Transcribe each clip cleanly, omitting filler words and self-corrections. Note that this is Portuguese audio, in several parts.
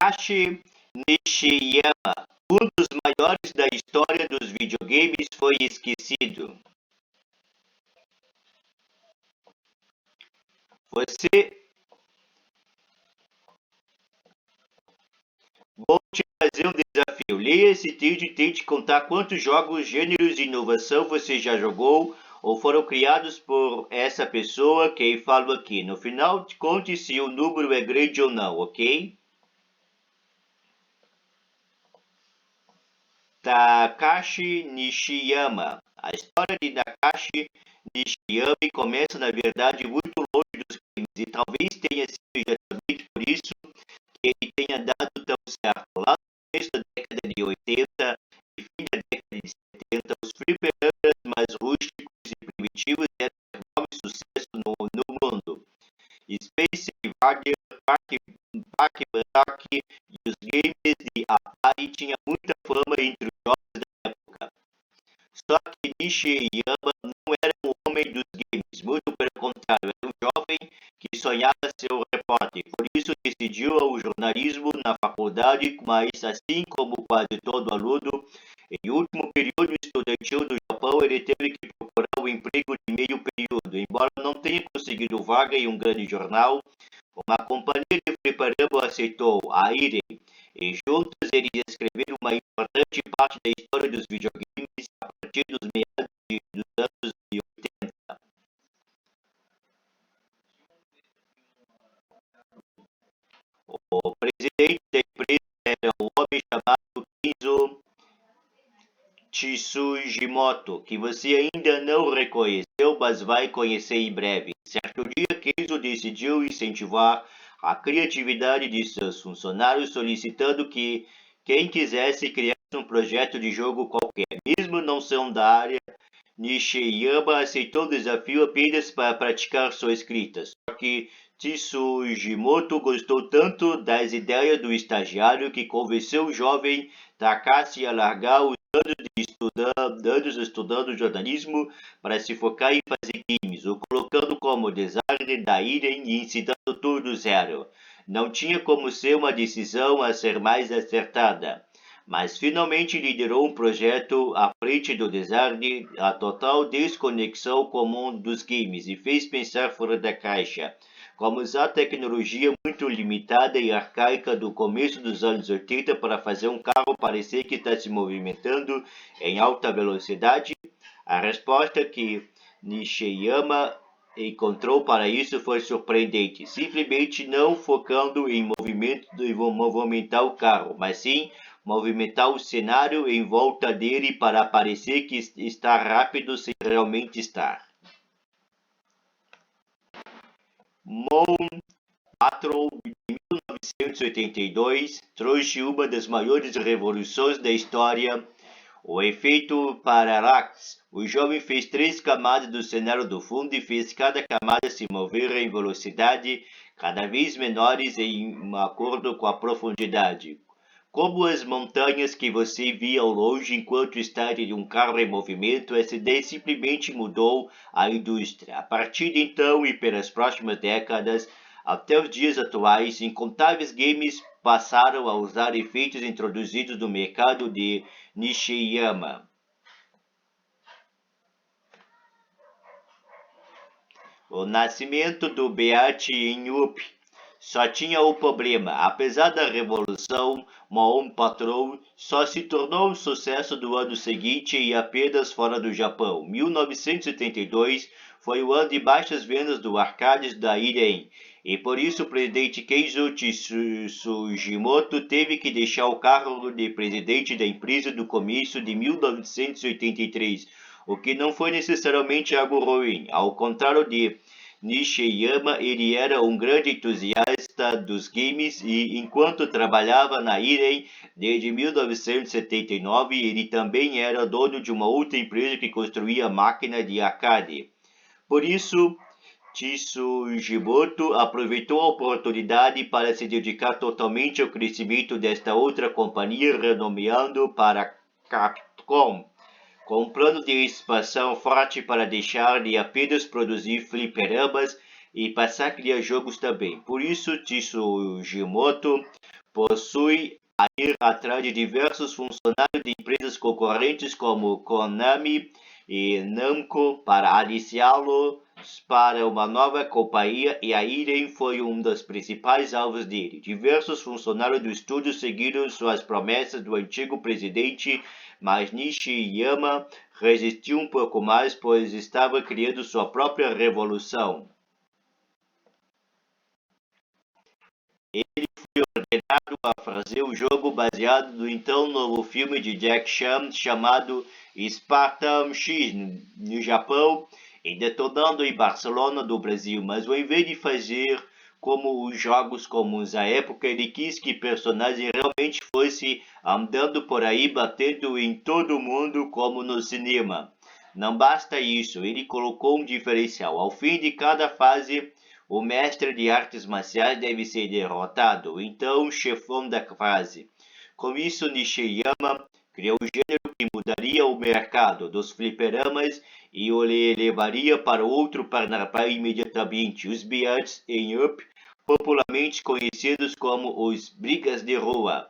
Takashi Nishiyama, um dos maiores da história dos videogames, foi esquecido. Você Vou te fazer um desafio. Leia esse texto e tente contar quantos jogos, gêneros de inovação você já jogou ou foram criados por essa pessoa que falo aqui. No final, conte se o número é grande ou não, ok? Takashi Nishiyama. A história de Takashi Nishiyama começa, na verdade, muito longe dos games e talvez tenha sido exatamente por isso que ele tenha dado tão certo. Lá no começo da década de 80 e fim da década de 70, os fliperamas mais rústicos e primitivos eram um enorme sucesso no mundo. Space Invader, Pac-Man e os games de Atari tinham muita fama entre os jovens da época. Só que Nishiyama não era um homem dos games, muito pelo contrário, era um jovem que sonhava ser um repórter. Por isso decidiu o jornalismo na faculdade, mas assim como quase todo aluno, em último período estudantil do Japão, ele teve que procurar um emprego de meio período. Embora não tenha conseguido vaga em um grande jornal, uma companhia de fliperama aceitou, a Irem, e juntos eles escreveram uma importante parte da história dos videogames a partir dos meados dos anos 80. O presidente da empresa era um homem chamado Kenzo Tsujimoto, que você ainda não reconheceu, mas vai conhecer em breve. Certo dia, Kenzo decidiu incentivar a criatividade de seus funcionários, solicitando que quem quisesse criar um projeto de jogo qualquer, mesmo não sendo da área. Nishiyama aceitou o desafio apenas para praticar sua escrita, só que Tsujimoto gostou tanto das ideias do estagiário que convenceu o jovem Takashi a largar os anos estudando jornalismo para se focar em fazer games, o colocando como designer da Irem e ensinando tudo do zero. Não tinha como ser uma decisão a ser mais acertada, mas finalmente liderou um projeto à frente do design, a total desconexão com o mundo dos games e fez pensar fora da caixa. Como usar tecnologia muito limitada e arcaica do começo dos anos 80 para fazer um carro parecer que está se movimentando em alta velocidade? A resposta que Nishiyama encontrou para isso foi surpreendente, simplesmente não focando em movimentar o carro, mas sim movimentar o cenário em volta dele para parecer que está rápido sem realmente estar. Moon Patrol de 1982 trouxe uma das maiores revoluções da história, o efeito Parallax. O jovem fez 3 camadas do cenário do fundo e fez cada camada se mover em velocidade cada vez menores em acordo com a profundidade. Como as montanhas que você via ao longe enquanto está em um carro em movimento, essa ideia simplesmente mudou a indústria. A partir de então e pelas próximas décadas, até os dias atuais, incontáveis games passaram a usar efeitos introduzidos no mercado de Nishiyama. O nascimento do Beat em Up só tinha um problema. Apesar da revolução, Moon Patrol só se tornou um sucesso no ano seguinte e apenas fora do Japão. 1972 foi o ano de baixas vendas do arcades da Irem, e por isso o presidente Keizo Sugimoto teve que deixar o cargo de presidente da empresa no começo de 1983, o que não foi necessariamente algo ruim. Ao contrário de Nishiyama, ele era um grande entusiasta dos games e, enquanto trabalhava na Irem desde 1979, ele também era dono de uma outra empresa que construía máquinas de arcade. Por isso, Tsujimoto aproveitou a oportunidade para se dedicar totalmente ao crescimento desta outra companhia, renomeando para Capcom, com um plano de expansão forte para deixar de apenas produzir fliperamas e passar a criar jogos também. Por isso, Tsujimoto possui a ir atrás de diversos funcionários de empresas concorrentes como Konami e Namco para aliciá-los para uma nova companhia, e a Irem foi um dos principais alvos dele. Diversos funcionários do estúdio seguiram suas promessas do antigo presidente, mas Nishiyama resistiu um pouco mais, pois estava criando sua própria revolução. Ele foi ordenado a fazer o jogo baseado no então novo filme de Jack Chan chamado Spartan X no Japão e detonando em Barcelona do Brasil, mas ao invés de fazer como os jogos comuns à época, ele quis que personagem realmente fosse andando por aí batendo em todo mundo como no cinema. Não basta isso, ele colocou um diferencial. Ao fim de cada fase, o mestre de artes marciais deve ser derrotado, então o chefão da fase. Com isso, Nishiyama criou um gênero que mudaria o mercado dos fliperamas e o levaria para outro patamar imediatamente, os beats em up, popularmente conhecidos como os brigas de rua.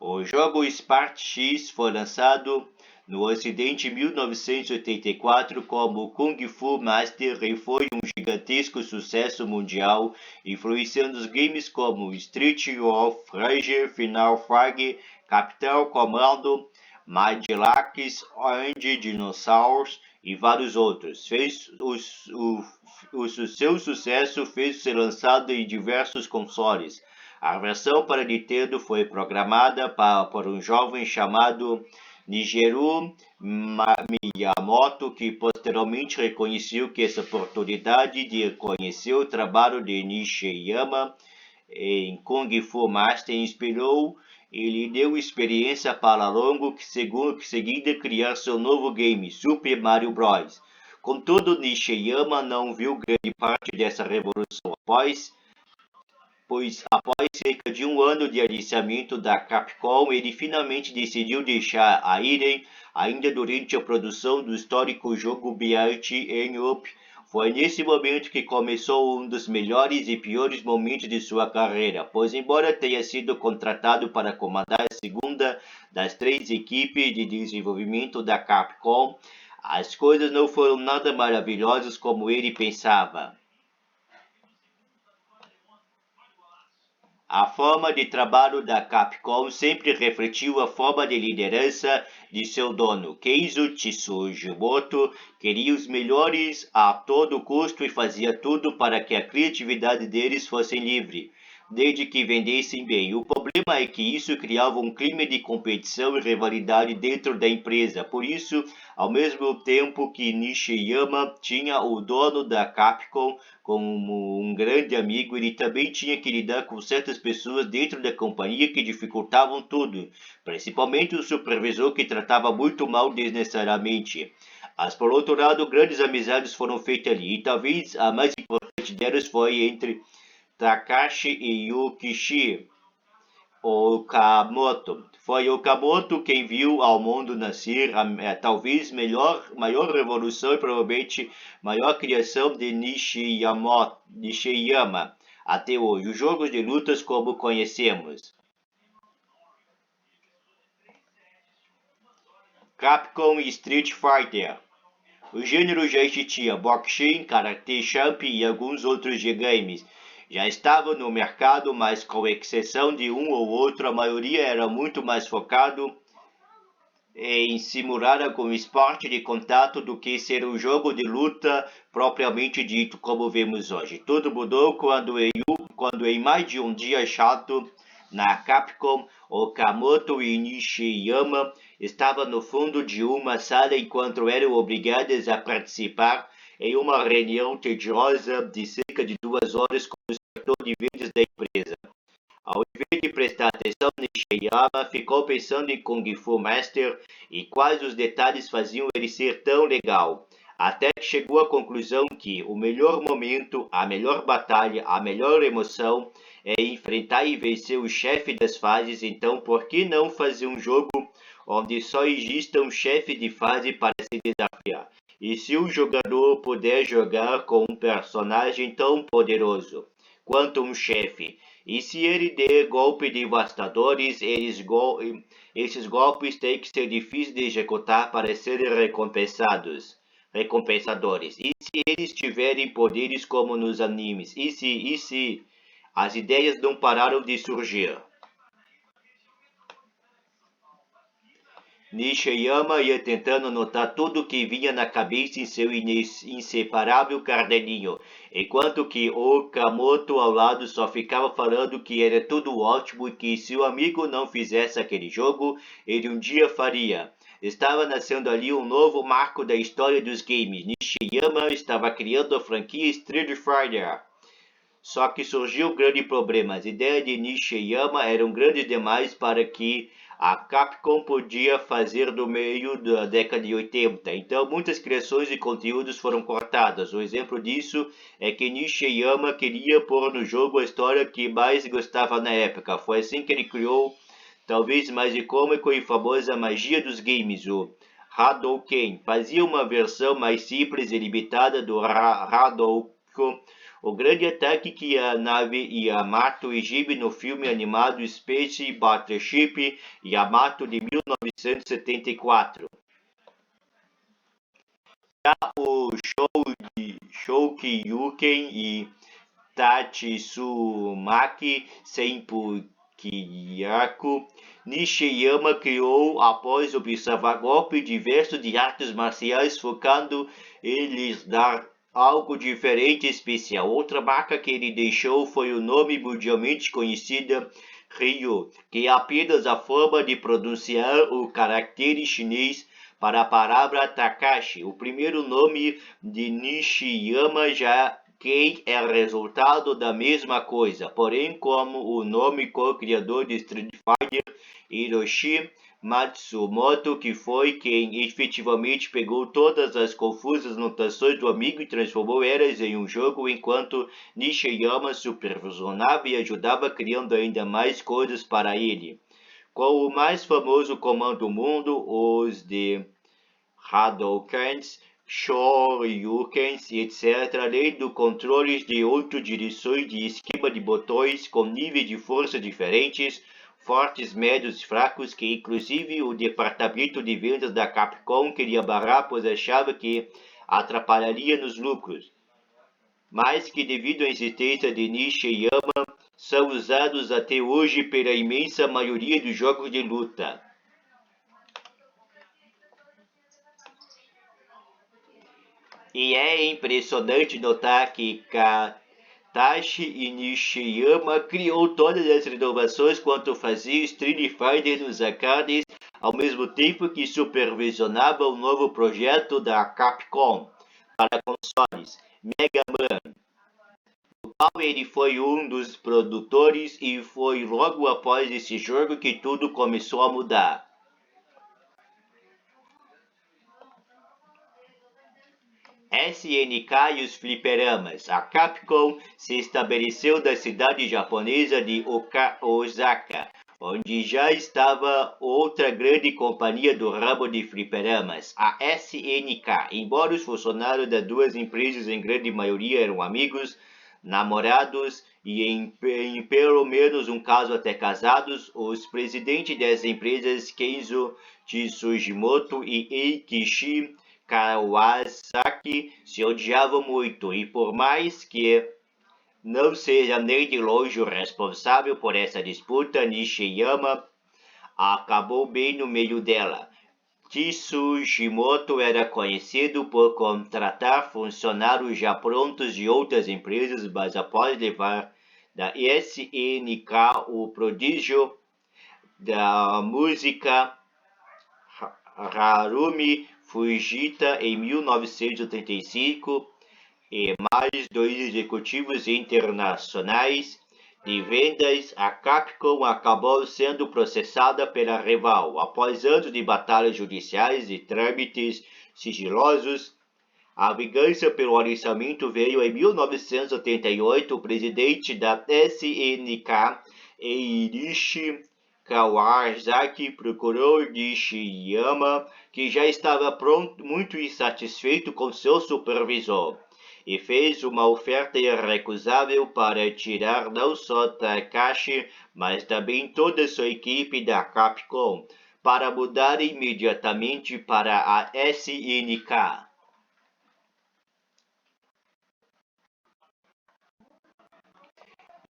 O jogo Spartan X foi lançado no Ocidente em 1984 como Kung Fu Master e foi um gigantesco sucesso mundial, influenciando os games como Street of Rage, Final Fight, Capitão Commando, Magelax, Orange Dinosaurs e vários outros. Seu sucesso fez ser lançado em diversos consoles. A versão para Nintendo foi programada por um jovem chamado Nigeru Miyamoto, que posteriormente reconheceu que essa oportunidade de conhecer o trabalho de Nishiyama em Kung Fu Master inspirou e lhe deu experiência para longo que seguida criar seu novo game, Super Mario Bros. Contudo, Nishiyama não viu grande parte dessa revolução pois após cerca de um ano de aliciamento da Capcom, ele finalmente decidiu deixar a Irem ainda durante a produção do histórico jogo Beat 'em Up. Foi nesse momento que começou um dos melhores e piores momentos de sua carreira, pois embora tenha sido contratado para comandar a segunda das 3 equipes de desenvolvimento da Capcom, as coisas não foram nada maravilhosas como ele pensava. A forma de trabalho da Capcom sempre refletiu a forma de liderança de seu dono, Keizo Tsujimoto. Queria os melhores a todo custo e fazia tudo para que a criatividade deles fosse livre, desde que vendessem bem. O problema é que isso criava um clima de competição e rivalidade dentro da empresa. Por isso, ao mesmo tempo que Nishiyama tinha o dono da Capcom como um grande amigo, ele também tinha que lidar com certas pessoas dentro da companhia que dificultavam tudo, principalmente o supervisor que tratava muito mal desnecessariamente. Mas, por outro lado, grandes amizades foram feitas ali, e talvez a mais importante delas foi entre Takashi e Yukishi Okamoto. Foi Okamoto quem viu ao mundo nascer talvez maior revolução e provavelmente maior criação de Nishiyama até hoje, os jogos de lutas como conhecemos. Capcom e Street Fighter. O gênero já existia, boxing, karate, champ e alguns outros games já estavam no mercado, mas com exceção de um ou outro, a maioria era muito mais focado em simular com esporte de contato do que ser um jogo de luta propriamente dito, como vemos hoje. Tudo mudou quando em mais de um dia chato na Capcom, Okamoto e Nishiyama estavam no fundo de uma sala enquanto eram obrigados a participar em uma reunião tediosa de cerca de 2 horas com o setor de vendas da empresa. Ao invés de prestar atenção, Nishiyama ficou pensando em Kung Fu Master e quais os detalhes faziam ele ser tão legal, até que chegou à conclusão que o melhor momento, a melhor batalha, a melhor emoção é enfrentar e vencer o chefe das fases. Então, por que não fazer um jogo onde só exista um chefe de fase para se desafiar? E se o jogador puder jogar com um personagem tão poderoso quanto um chefe, e se ele der golpes devastadores, esses golpes têm que ser difíceis de executar para serem recompensadores. E se eles tiverem poderes como nos animes? E se as ideias não pararam de surgir? Nishiyama ia tentando anotar tudo o que vinha na cabeça em seu inseparável caderninho, enquanto que Okamoto ao lado só ficava falando que era tudo ótimo e que se o amigo não fizesse aquele jogo, ele um dia faria. Estava nascendo ali um novo marco da história dos games. Nishiyama estava criando a franquia Street Fighter. Só que surgiu um grande problema. As ideias de Nishiyama eram grandes demais para que a Capcom podia fazer no meio da década de 80. Então, muitas criações e conteúdos foram cortadas. Um exemplo disso é que Nishiyama queria pôr no jogo a história que mais gostava na época. Foi assim que ele criou, talvez mais icônico e famosa magia dos games, o Hadouken. Fazia uma versão mais simples e limitada do Hadouken, o grande ataque que a nave Yamato exibe no filme animado Space Battleship Yamato de 1974. Já o Shokyuken e Tatsumaki Senpukyaku, Nishiyama criou após observar golpes diversos de artes marciais, focando em lhes dar algo diferente e especial. Outra marca que ele deixou foi o nome mundialmente conhecido Ryu, que é apenas a forma de pronunciar o caractere chinês para a palavra Takashi. O primeiro nome de Nishiyama já que é resultado da mesma coisa, porém como o nome co-criador de Street Fighter, Hiroshi Matsumoto, que foi quem efetivamente pegou todas as confusas notações do amigo e transformou elas em um jogo, enquanto Nishiyama supervisionava e ajudava criando ainda mais coisas para ele. Com o mais famoso comando do mundo, os de Hadoukens, Shoryukens e etc., além de controles de 8 direções de esquema de botões com níveis de força diferentes, fortes, médios e fracos, que inclusive o departamento de vendas da Capcom queria barrar, pois achava que atrapalharia nos lucros. Mas que devido à existência de Nishiyama, são usados até hoje pela imensa maioria dos jogos de luta. E é impressionante notar que Katashi Nishiyama criou todas as inovações quanto fazia Street Fighter nos arcades, ao mesmo tempo que supervisionava o novo projeto da Capcom para consoles, Mega Man, do qual ele foi um dos produtores, e foi logo após esse jogo que tudo começou a mudar. SNK e os fliperamas. A Capcom se estabeleceu na cidade japonesa de Osaka, onde já estava outra grande companhia do ramo de fliperamas, a SNK. Embora os funcionários das duas empresas em grande maioria eram amigos, namorados e em pelo menos um caso até casados, os presidentes das empresas Kenzo Tsujimoto e Eikichi Kawasaki se odiavam muito, e por mais que não seja nem de longe o responsável por essa disputa, Nishiyama acabou bem no meio dela. Tsujimoto era conhecido por contratar funcionários já prontos de outras empresas, mas após levar da SNK o prodígio da música Harumi Fujita em 1985 e mais dois executivos internacionais de vendas, a Capcom acabou sendo processada pela rival. Após anos de batalhas judiciais e trâmites sigilosos, a vingança pelo orçamento veio em 1988. O presidente da SNK, Eirishi Kawasaki procurou Nishiyama, que já estava muito insatisfeito com seu supervisor, e fez uma oferta irrecusável para tirar não só Takashi, mas também toda sua equipe da Capcom, para mudar imediatamente para a SNK.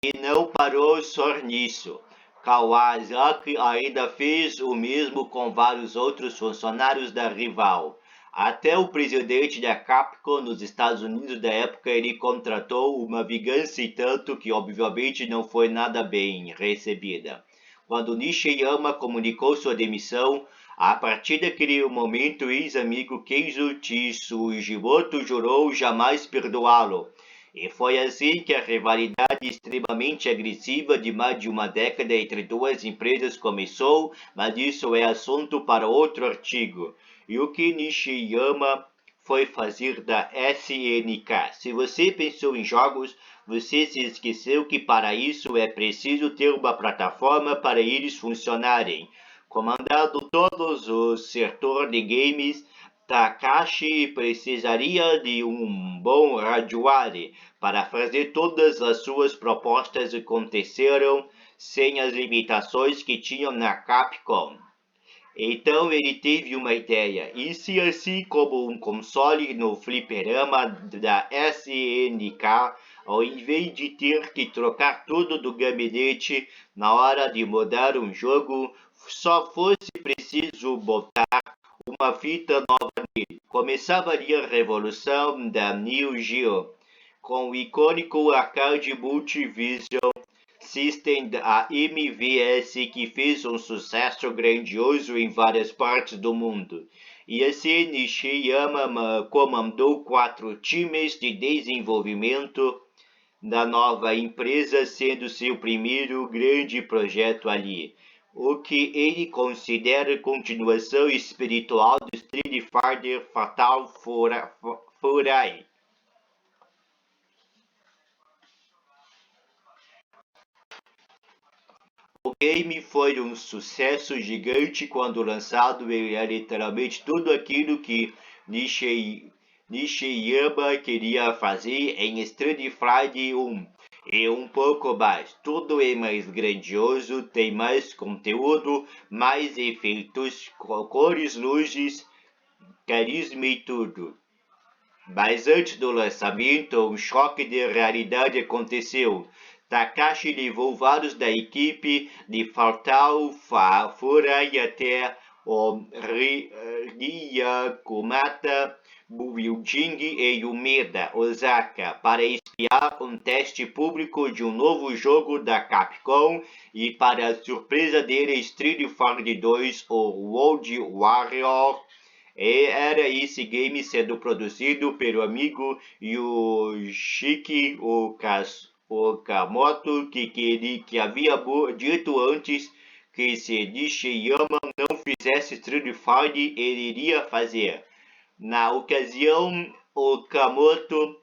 E não parou só nisso. Kawasaki ainda fez o mesmo com vários outros funcionários da rival. Até o presidente da Capcom nos Estados Unidos da época ele contratou uma vingança e tanto que obviamente não foi nada bem recebida. Quando Nishiyama comunicou sua demissão, a partir daquele momento ex-amigo Keizo Sugimoto jurou jamais perdoá-lo. E foi assim que a rivalidade extremamente agressiva de mais de uma década entre duas empresas começou, mas isso é assunto para outro artigo. E o que Nishiyama foi fazer da SNK? Se você pensou em jogos, você se esqueceu que para isso é preciso ter uma plataforma para eles funcionarem. Comandando todos o setor de games, Takashi precisaria de um bom hardware para fazer todas as suas propostas acontecerem sem as limitações que tinham na Capcom. Então ele teve uma ideia, e se assim como um console no fliperama da SNK, ao invés de ter que trocar tudo do gabinete na hora de mudar um jogo, só fosse preciso botar uma fita nova nele. Começava ali a revolução da Neo Geo, com o icônico arcade Multivision System da MVS que fez um sucesso grandioso em várias partes do mundo. E assim Nishiyama comandou 4 times de desenvolvimento da nova empresa, sendo seu primeiro grande projeto ali, o que ele considera continuação espiritual do Street Fighter Fatal Fury. O game foi um sucesso gigante quando lançado, ele é literalmente tudo aquilo que Nishiyama queria fazer em Street Fighter 1 e um pouco mais. Tudo é mais grandioso, tem mais conteúdo, mais efeitos, cores, luzes, carisma e tudo. Mas antes do lançamento, um choque de realidade aconteceu. Takashi levou vários da equipe de Fatal Fury até o Ryakumata, Building e Umeda, Osaka, para espiar um teste público de um novo jogo da Capcom e, para a surpresa dele, Street Fighter 2, o World Warrior. E era esse game sendo produzido pelo amigo Yoshiki Okamoto, que havia dito antes que se Nishiyama não fizesse Street Fighter, ele iria fazer. Na ocasião, Okamoto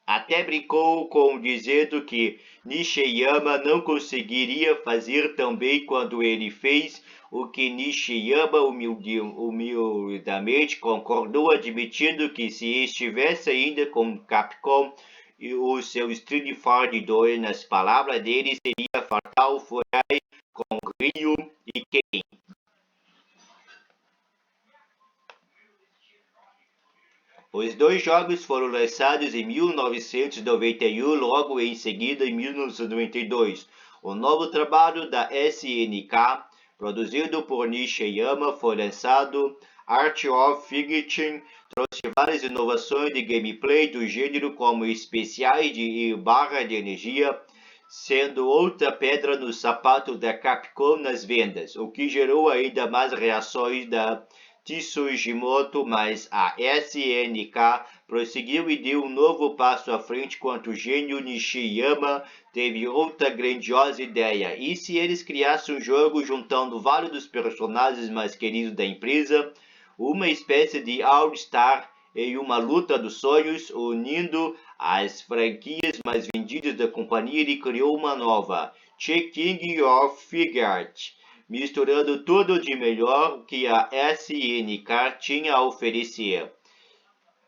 até brincou dizendo que Nishiyama não conseguiria fazer tão bem quando ele fez, o que Nishiyama humildemente concordou, admitindo que se estivesse ainda com Capcom, o seu Street Fighter 2, nas palavras dele, seria Fatal Fury com Ryu e Ken. Os dois jogos foram lançados em 1991, logo em seguida em 1992. O novo trabalho da SNK, produzido por Nishiyama, foi lançado. Art of Fighting trouxe várias inovações de gameplay do gênero, como especiais e barra de energia, sendo outra pedra no sapato da Capcom nas vendas, o que gerou ainda mais reações da Sugimoto, mas a SNK prosseguiu e deu um novo passo à frente quando o gênio Nishiyama teve outra grandiosa ideia. E se eles criassem um jogo juntando vários dos personagens mais queridos da empresa, uma espécie de All-Star em uma luta dos sonhos, unindo as franquias mais vendidas da companhia, ele criou uma nova, The King of Fighters. misturando tudo de melhor que a SNK tinha a oferecer.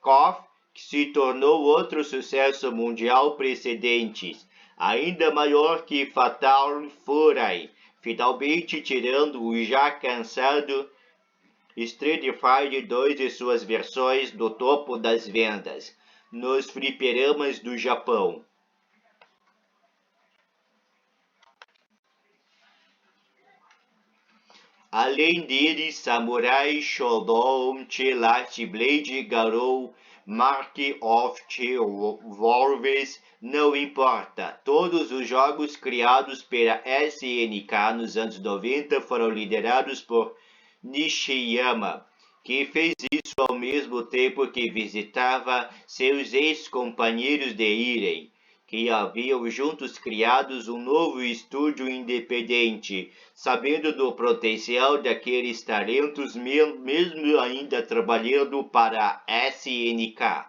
KOF se tornou outro sucesso mundial precedente, ainda maior que Fatal Fury, finalmente tirando o já cansado Street Fighter 2 e suas versões do topo das vendas nos fliperamas do Japão. Além deles, Samurai Shodown, Last Blade, Garou, Mark of Wolves, não importa. Todos os jogos criados pela SNK nos anos 90 foram liderados por Nishiyama, que fez isso ao mesmo tempo que visitava seus ex-companheiros de Irem, que haviam juntos criado um novo estúdio independente, sabendo do potencial daqueles talentos mesmo ainda trabalhando para a SNK.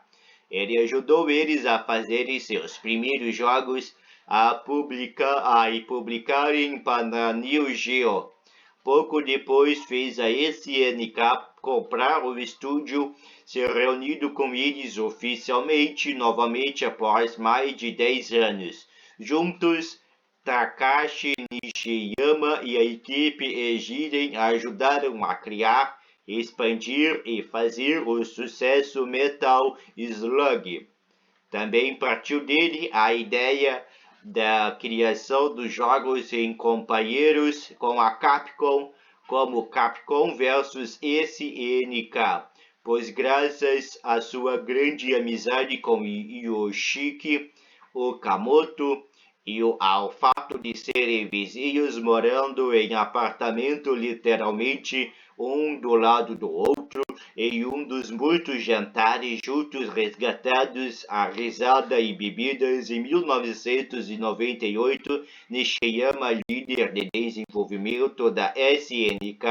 Ele ajudou eles a fazerem seus primeiros jogos e publicarem para Neo Geo. Pouco depois fez a SNK comprar o estúdio, se reunindo com eles oficialmente novamente após mais de 10 anos. Juntos, Takashi Nishiyama e a equipe Ejiren ajudaram a criar, expandir e fazer o sucesso Metal Slug. Também partiu dele a ideia da criação dos jogos em companheiros com a Capcom, como Capcom vs SNK, pois graças à sua grande amizade com Yoshiki Okamoto e ao fato de serem vizinhos morando em apartamento literalmente um do lado do outro, em um dos muitos jantares juntos resgatados a risada e bebidas em 1998, Nishiyama, líder de desenvolvimento da SNK,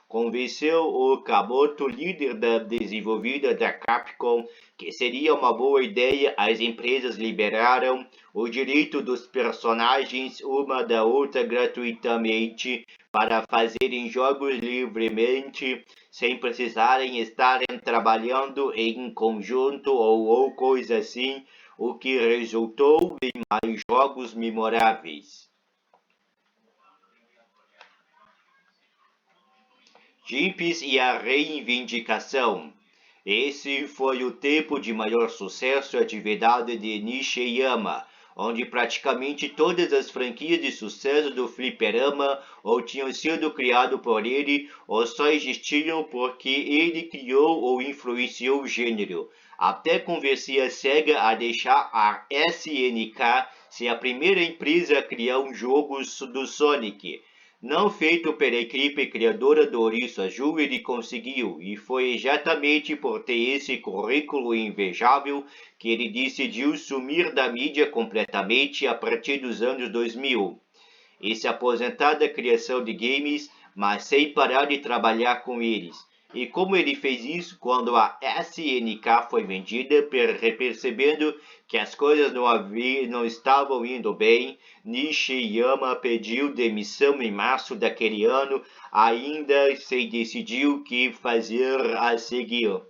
convenceu Okamoto, líder da desenvolvida da Capcom, que seria uma boa ideia. As empresas liberaram o direito dos personagens uma da outra gratuitamente para fazerem jogos livremente, sem precisarem estarem trabalhando em conjunto ou coisa assim, o que resultou em mais jogos memoráveis. Jipes e a reivindicação. Esse foi o tempo de maior sucesso e atividade de Nishiyama, onde praticamente todas as franquias de sucesso do fliperama ou tinham sido criadas por ele ou só existiam porque ele criou ou influenciou o gênero. Até convencia a SEGA a deixar a SNK ser a primeira empresa a criar um jogo do Sonic. Não feito pela equipe criadora do Ouriço Azul, ele conseguiu, e foi exatamente por ter esse currículo invejável que ele decidiu sumir da mídia completamente a partir dos anos 2000 e se aposentar da criação de games, mas sem parar de trabalhar com eles. E como ele fez isso quando a SNK foi vendida, percebendo que as coisas não estavam indo bem, Nishiyama pediu demissão em março daquele ano, ainda sem decidir o que fazer a seguir.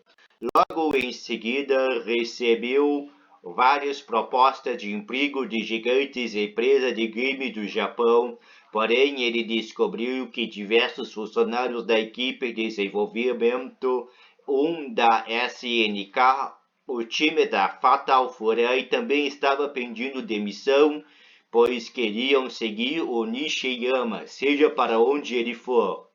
Logo em seguida, recebeu várias propostas de emprego de gigantes empresas de games do Japão, porém ele descobriu que diversos funcionários da equipe de desenvolvimento, da SNK, o time da Fatal Fury também estava pedindo demissão, pois queriam seguir o Nishiyama, seja para onde ele for.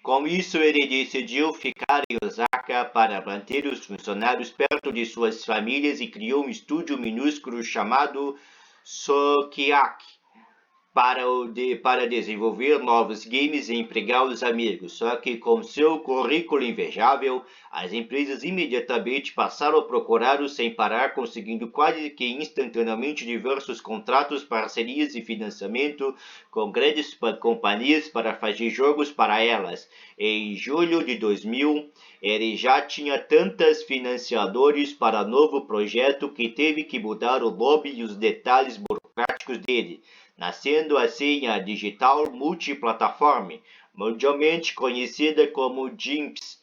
Com isso, ele decidiu ficar em Osaka para manter os funcionários perto de suas famílias e criou um estúdio minúsculo chamado Sokiaki para desenvolver novos games e empregar os amigos. Só que com seu currículo invejável, as empresas imediatamente passaram a procurá-lo sem parar, conseguindo quase que instantaneamente diversos contratos, parcerias e financiamento com grandes companhias para fazer jogos para elas. Em julho de 2000, ele já tinha tantos financiadores para novo projeto que teve que mudar o nome e os detalhes burocráticos dele. nascendo assim a digital multiplataforma, mundialmente conhecida como GIMPs,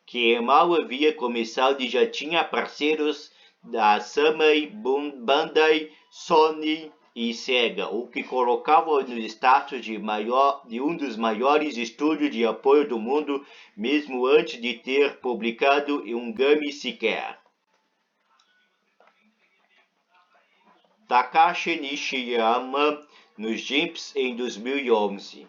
que mal havia começado e já tinha parceiros da Samai, Bandai, Sony e Sega, o que colocava no status de um dos maiores estúdios de apoio do mundo, mesmo antes de ter publicado um game sequer. Takashi Nishiyama nos GIMPs em 2011.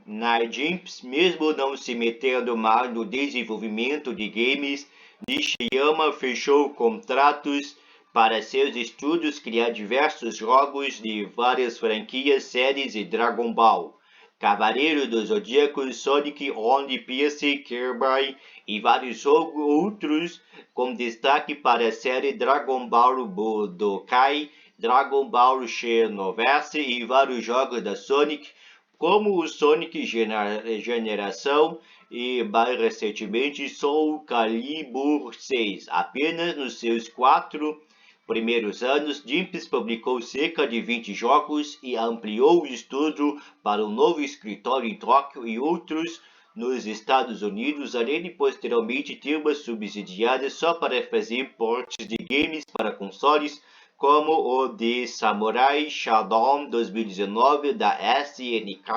Na GIMPs, mesmo não se metendo mais no desenvolvimento de games, Nishiyama fechou contratos para seus estúdios criar diversos jogos de várias franquias, séries e Dragon Ball, Cavaleiro do Zodíaco, Sonic, One Piece, Kirby e vários outros, com destaque para a série Dragon Ball Budokai, Dragon Ball Xenoverse e vários jogos da Sonic, como o Sonic Generação e, mais recentemente, Soul Calibur 6. Apenas nos seus 4 primeiros anos, GIMPs publicou cerca de 20 jogos e ampliou o estúdio para um novo escritório em Tóquio e outros nos Estados Unidos, além de posteriormente ter uma subsidiária só para fazer portes de games para consoles, como o de Samurai Shodown 2019 da SNK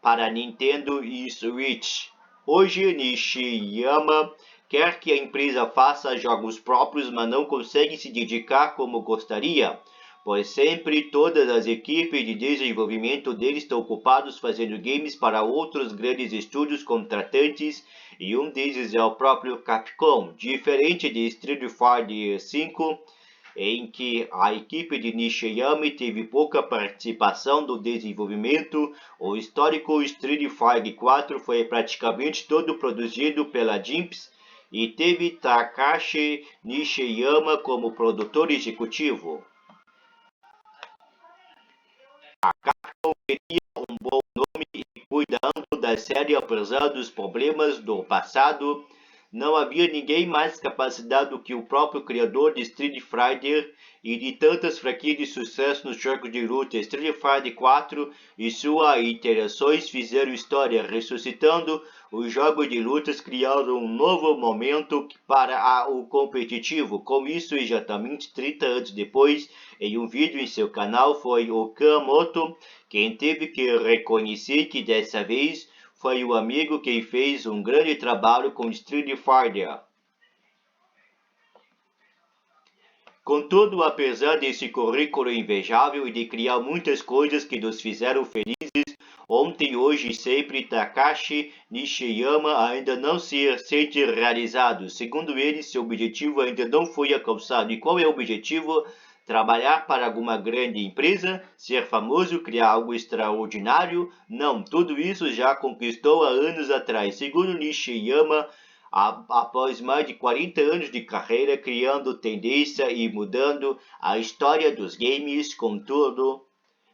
para Nintendo e Switch. Hoje, Nishiyama quer que a empresa faça jogos próprios, mas não consegue se dedicar como gostaria, pois sempre todas as equipes de desenvolvimento dele estão ocupados fazendo games para outros grandes estúdios contratantes, e um deles é o próprio Capcom. Diferente de Street Fighter V, em que a equipe de Nishiyama teve pouca participação no desenvolvimento, o histórico Street Fighter 4 foi praticamente todo produzido pela GIMPs e teve Takashi Nishiyama como produtor executivo. A Capcom queria um bom nome e, cuidando da série apesar dos problemas do passado, não havia ninguém mais capacitado do que o próprio criador de Street Fighter e de tantas franquias de sucesso nos jogos de luta. Street Fighter 4 e suas iterações fizeram história, ressuscitando os jogos de lutas, criando um novo momento para o competitivo. Com isso, exatamente 30 anos depois, em um vídeo em seu canal, foi Okamoto quem teve que reconhecer que dessa vez foi o amigo quem fez um grande trabalho com Street Fighter. Contudo, apesar desse currículo invejável e de criar muitas coisas que nos fizeram felizes, ontem, hoje e sempre, Takashi Nishiyama ainda não se sente realizado. Segundo ele, seu objetivo ainda não foi alcançado. E qual é o objetivo? Trabalhar para alguma grande empresa? Ser famoso? Criar algo extraordinário? Não, tudo isso já conquistou há anos atrás. Segundo Nishiyama, após mais de 40 anos de carreira, criando tendência e mudando a história dos games, contudo,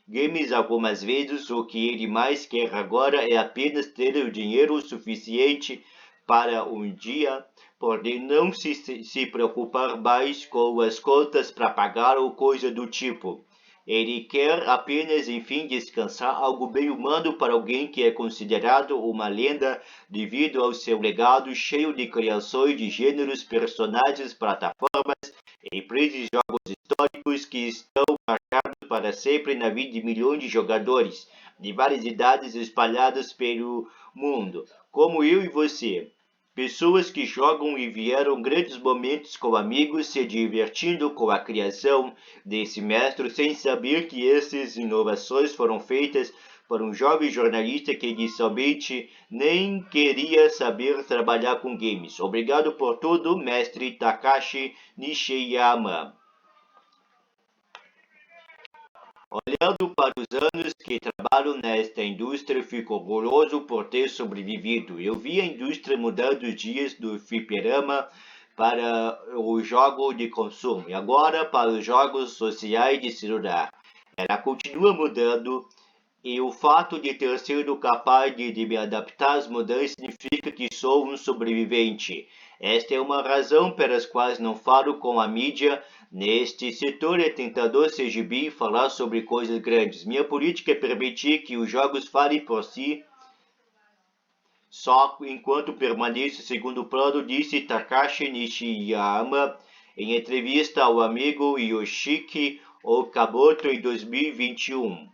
games algumas vezes o que ele mais quer agora é apenas ter o dinheiro suficiente para um dia poder não se preocupar mais com as contas para pagar ou coisa do tipo. Ele quer apenas, enfim, descansar, algo bem humano para alguém que é considerado uma lenda devido ao seu legado cheio de criações de gêneros, personagens, plataformas, empresas e jogos históricos que estão marcados para sempre na vida de milhões de jogadores de várias idades espalhados pelo mundo, como eu e você. Pessoas que jogam e vieram grandes momentos com amigos, se divertindo com a criação desse mestre, sem saber que essas inovações foram feitas por um jovem jornalista que inicialmente nem queria saber trabalhar com games. Obrigado por tudo, mestre Takashi Nishiyama. Olhando para os anos que trabalho nesta indústria, fico orgulhoso por ter sobrevivido. Eu vi a indústria mudar dos dias do fliperama para o jogo de consumo e agora para os jogos sociais de celular. Ela continua mudando E o fato de ter sido capaz de me adaptar às mudanças significa que sou um sobrevivente. Esta é uma razão pelas quais não falo com a mídia. Neste setor é tentador ser gibi e falar sobre coisas grandes. Minha política é permitir que os jogos falem por si só enquanto permaneço segundo plano, disse Takashi Nishiyama em entrevista ao amigo Yoshiki Okamoto em 2021.